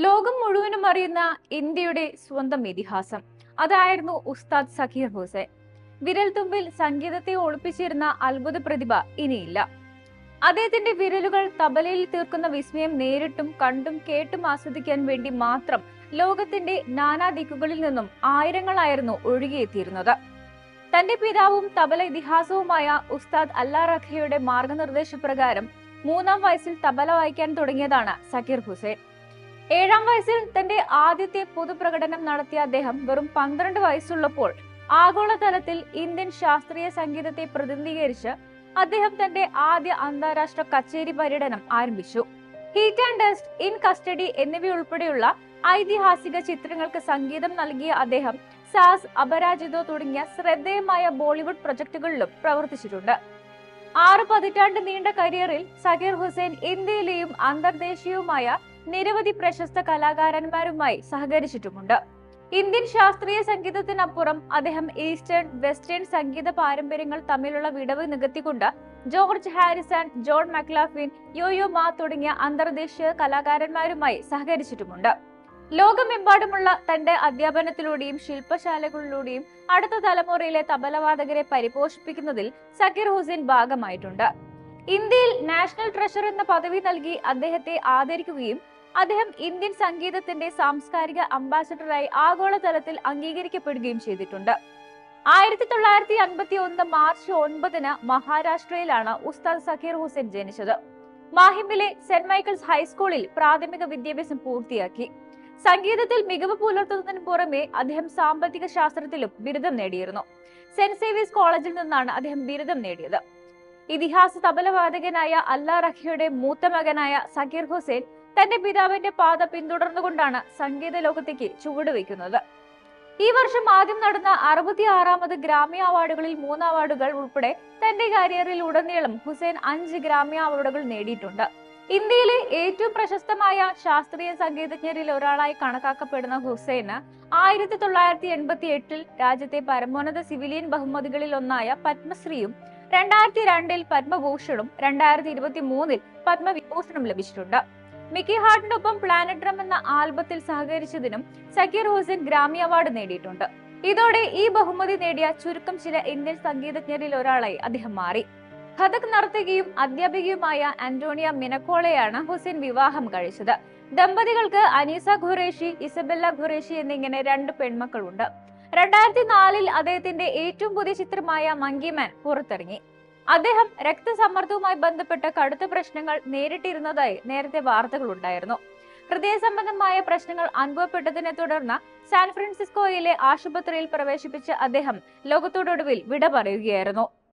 ലോകം മുഴുവനും അറിയുന്ന ഇന്ത്യയുടെ സ്വന്തം ഇതിഹാസം അതായിരുന്നു ഉസ്താദ് സക്കീർ ഹുസൈൻ. വിരൽത്തുമ്പിൽ സംഗീതത്തെ ഒളിപ്പിച്ചിരുന്ന അത്ഭുത പ്രതിഭ ഇനിയില്ല. അദ്ദേഹത്തിന്റെ വിരലുകൾ തബലയിൽ തീർക്കുന്ന വിസ്മയം നേരിട്ടും കണ്ടും കേട്ടും ആസ്വദിക്കാൻ വേണ്ടി മാത്രം ലോകത്തിന്റെ നാനാ ദിക്കുകളിൽ നിന്നും ആയിരങ്ങളായിരുന്നു ഒഴുകിയെത്തിയിരുന്നത്. തന്റെ പിതാവും തബല ഇതിഹാസവുമായ ഉസ്താദ് അല്ലാ റഖയുടെ മാർഗനിർദ്ദേശപ്രകാരം 3-ാം വയസ്സിൽ തബല വായിക്കാൻ തുടങ്ങിയതാണ് സക്കീർ ഹുസൈൻ. 7-ാം വയസ്സിൽ തന്റെ ആദ്യത്തെ പൊതുപ്രകടനം നടത്തിയ അദ്ദേഹം വെറും 12 വയസ്സുള്ളപ്പോൾ ആഗോളതലത്തിൽ ഇന്ത്യൻ ശാസ്ത്രീയ സംഗീതത്തെ പ്രതിനിധീകരിച്ച് അദ്ദേഹം തന്റെ ആദ്യ അന്താരാഷ്ട്ര കച്ചേരി പര്യടനം ആരംഭിച്ചു. Heat and dust, in custody എന്നിവയുൾപ്പെടെയുള്ള ഐതിഹാസിക ചിത്രങ്ങൾക്ക് സംഗീതം നൽകിയ അദ്ദേഹം സാസ്, അപരാജിതോ തുടങ്ങിയ ശ്രദ്ധേയമായ ബോളിവുഡ് പ്രൊജക്ടുകളിലും പ്രവർത്തിച്ചിട്ടുണ്ട്. 6 പതിറ്റാണ്ട് നീണ്ട കരിയറിൽ സക്കീർ ഹുസൈൻ ഇന്ത്യയിലെയും അന്തർദേശീയവുമായ നിരവധി പ്രശസ്ത കലാകാരന്മാരുമായി സഹകരിച്ചിട്ടുമുണ്ട്. ഇന്ത്യൻ ശാസ്ത്രീയ സംഗീതത്തിനപ്പുറം അദ്ദേഹം ഈസ്റ്റേൺ, വെസ്റ്റേൺ സംഗീത പാരമ്പര്യങ്ങൾ തമ്മിലുള്ള വിടവ് നികത്തിക്കൊണ്ട് ജോർജ് ഹാരിസൺ, ജോൺ മക്ലാഫ്ലിൻ, യോയോ മാ തുടങ്ങിയ അന്തർദേശീയ കലാകാരന്മാരുമായി സഹകരിച്ചിട്ടുമുണ്ട്. ലോകമെമ്പാടുമുള്ള തന്റെ അധ്യാപനത്തിലൂടെയും ശില്പശാലകളിലൂടെയും അടുത്ത തലമുറയിലെ തബലവാദകരെ പരിപോഷിപ്പിക്കുന്നതിൽ സക്കീർ ഹുസൈൻ ഭാഗമായിട്ടുണ്ട്. ഇന്ത്യയിൽ നാഷണൽ ട്രഷർ എന്ന പദവി നൽകി അദ്ദേഹത്തെ ആദരിക്കുകയും അദ്ദേഹം ഇന്ത്യൻ സംഗീതത്തിന്റെ സാംസ്കാരിക അംബാസഡറായി ആഗോളതലത്തിൽ അംഗീകരിക്കപ്പെടുകയും ചെയ്തിട്ടുണ്ട്. 1951 മാർച്ച് 9 മഹാരാഷ്ട്രയിലാണ് ഉസ്താദ് സക്കീർ ഹുസൈൻ ജനിച്ചത്. മാഹിമിലെ സെന്റ് മൈക്കിൾസ് ഹൈസ്കൂളിൽ പ്രാഥമിക വിദ്യാഭ്യാസം പൂർത്തിയാക്കി. സംഗീതത്തിൽ മികവ് പുലർത്തുന്നതിന് പുറമെ അദ്ദേഹം സാമ്പത്തിക ശാസ്ത്രത്തിലും ബിരുദം നേടിയിരുന്നു. സെന്റ് സേവിയസ് കോളേജിൽ നിന്നാണ് അദ്ദേഹം ബിരുദം നേടിയത്. ഇതിഹാസ തബലവാദകനായ അല്ലാ റഖയുടെ മൂത്ത മകനായ സക്കീർ ഹുസൈൻ തന്റെ പിതാവിന്റെ പാത പിന്തുടർന്നുകൊണ്ടാണ് സംഗീത ലോകത്തേക്ക് ചുവടുവെക്കുന്നത്. ഈ വർഷം ആദ്യം നടന്ന 66ാമത് ഗ്രാമി അവാർഡുകളിൽ 3 അവാർഡുകൾ ഉൾപ്പെടെ തന്റെ കരിയറിൽ ഉടനീളം ഹുസൈൻ 5 ഗ്രാമി അവാർഡുകൾ നേടിയിട്ടുണ്ട്. ഇന്ത്യയിലെ ഏറ്റവും പ്രശസ്തമായ ശാസ്ത്രീയ സംഗീതജ്ഞരിൽ ഒരാളായി കണക്കാക്കപ്പെടുന്ന ഹുസൈന് 1988 രാജ്യത്തെ പരമോന്നത സിവിലിയൻ ബഹുമതികളിൽ ഒന്നായ പത്മശ്രീയും 2002 പത്മഭൂഷണും 2023 പത്മവിഭൂഷണും ലഭിച്ചിട്ടുണ്ട്. മിക്കി ഹാർട്ടിനൊപ്പം പ്ലാനറ്റ് ഡ്രം എന്ന ആൽബത്തിൽ സഹകരിച്ചതിനും സക്കീർ ഹുസൈൻ ഗ്രാമി അവാർഡ് നേടിയിട്ടുണ്ട്. ഇതോടെ ഈ ബഹുമതി നേടിയ ചുരുക്കം ചില ഇന്ത്യൻ സംഗീതജ്ഞരിൽ ഒരാളായി അദ്ദേഹം മാറി. കഥക് നർത്തകിയും അധ്യാപികയുമായ ആന്റോണിയ മിനക്കോളെയാണ് ഹുസൈൻ വിവാഹം കഴിച്ചത്. ദമ്പതികൾക്ക് അനീസ ഖുറേഷി, ഇസബെല്ല ഖുറേഷി എന്നിങ്ങനെ 2 പെൺമക്കളുണ്ട്. 2004 അദ്ദേഹത്തിന്റെ ഏറ്റവും പുതിയ ചിത്രമായ മങ്കി മാൻ പുറത്തിറങ്ങി. അദ്ദേഹം രക്തസമ്മർദ്ദവുമായി ബന്ധപ്പെട്ട കടുത്ത പ്രശ്നങ്ങൾ നേരിട്ടിരുന്നതായി നേരത്തെ വാർത്തകളുണ്ടായിരുന്നു. ഹൃദയ സംബന്ധമായ പ്രശ്നങ്ങൾ അനുഭവപ്പെട്ടതിനെ തുടർന്ന് സാൻ ഫ്രാൻസിസ്കോയിലെ ആശുപത്രിയിൽ പ്രവേശിപ്പിച്ച് അദ്ദേഹം ലോകത്തോടൊടുവിൽ വിട പറയുകയായിരുന്നു.